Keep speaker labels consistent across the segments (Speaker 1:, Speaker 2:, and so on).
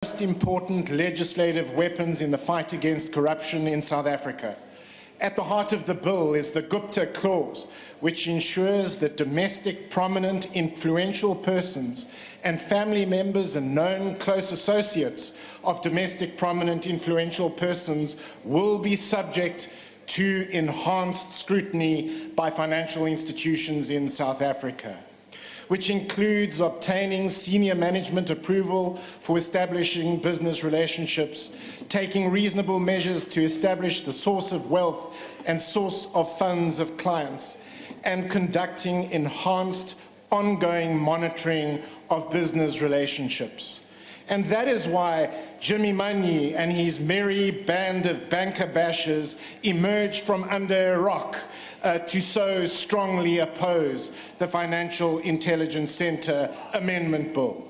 Speaker 1: Most important legislative weapons in the fight against corruption in South Africa. At the heart of the bill is the Gupta Clause, which ensures that domestic, prominent, influential persons and family members and known close associates of domestic, prominent, influential persons will be subject to enhanced scrutiny by financial institutions in South Africa, which includes obtaining senior management approval for establishing business relationships, taking reasonable measures to establish the source of wealth and source of funds of clients, and conducting enhanced ongoing monitoring of business relationships. And that is why Jimmy Maynier and his merry band of banker bashers emerged from under a rock to so strongly oppose the Financial Intelligence Center Amendment Bill.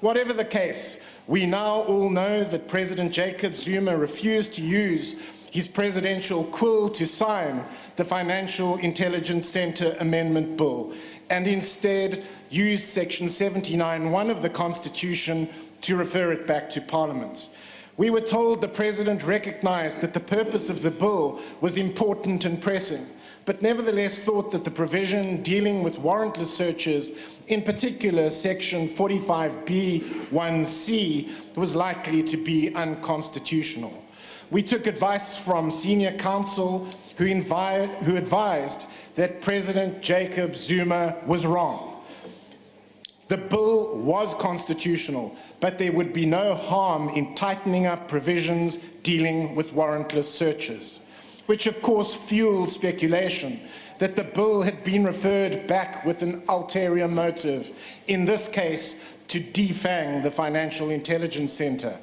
Speaker 1: Whatever the case, we now all know that President Jacob Zuma refused to use his presidential quill to sign the Financial Intelligence Center Amendment Bill, and instead used Section 79(1) of the Constitution to refer it back to Parliament. We were told the President recognized that the purpose of the bill was important and pressing, but nevertheless thought that the provision dealing with warrantless searches, in particular Section 45B(1)(c), was likely to be unconstitutional. We took advice from senior counsel who advised that President Jacob Zuma was wrong. The bill was constitutional, but there would be no harm in tightening up provisions dealing with warrantless searches, which of course fueled speculation that the bill had been referred back with an ulterior motive, in this case to defang the Financial Intelligence Center.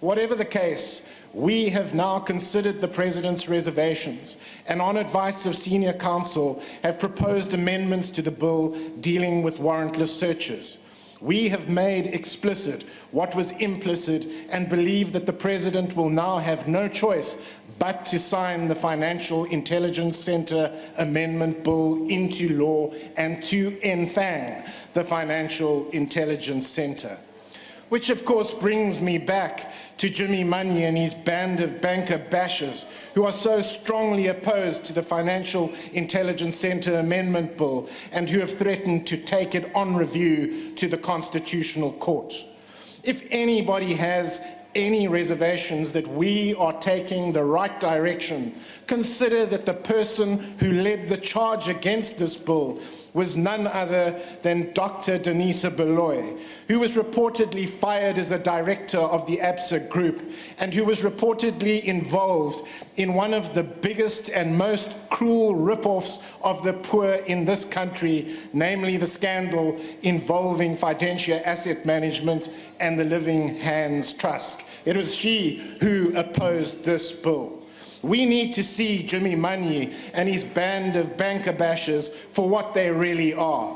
Speaker 1: Whatever the case, we have now considered the President's reservations and, on advice of senior counsel, have proposed amendments to the bill dealing with warrantless searches. We have made explicit what was implicit and believe that the President will now have no choice but to sign the Financial Intelligence Center Amendment Bill into law and to enfang the Financial Intelligence Center. Which of course brings me back to Jimmy Maynier and his band of banker bashers who are so strongly opposed to the Financial Intelligence Center Amendment Bill and who have threatened to take it on review to the Constitutional Court. If anybody has any reservations that we are taking the right direction, consider that the person who led the charge against this bill was none other than Dr. Denisa Beloy, who was reportedly fired as a director of the ABSA Group and who was reportedly involved in one of the biggest and most cruel rip-offs of the poor in this country, namely the scandal involving Fidentia Asset Management and the Living Hands Trust. It was she who opposed this bill. We need to see Jimmy Maynier and his band of banker bashers for what they really are.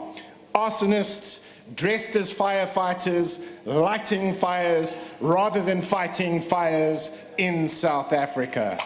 Speaker 1: Arsonists dressed as firefighters, lighting fires rather than fighting fires in South Africa.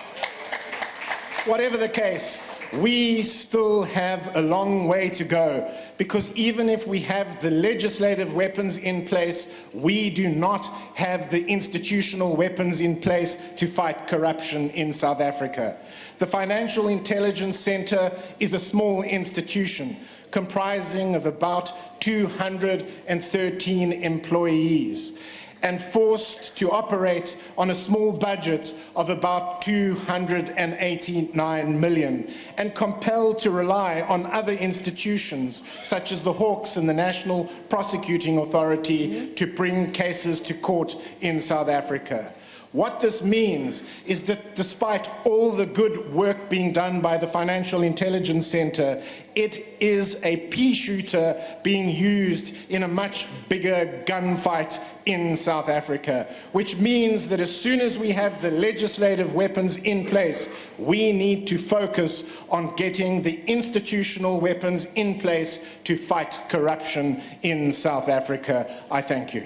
Speaker 1: Whatever the case, we still have a long way to go, because even if we have the legislative weapons in place, we do not have the institutional weapons in place to fight corruption in South Africa. The Financial Intelligence Center is a small institution comprising of about 213 employees and forced to operate on a small budget of about 289 million, and compelled to rely on other institutions such as the Hawks and the National Prosecuting Authority to bring cases to court in South Africa. What this means is that despite all the good work being done by the Financial Intelligence Center, it is a pea shooter being used in a much bigger gunfight in South Africa, which means that as soon as we have the legislative weapons in place, we need to focus on getting the institutional weapons in place to fight corruption in South Africa. I thank you.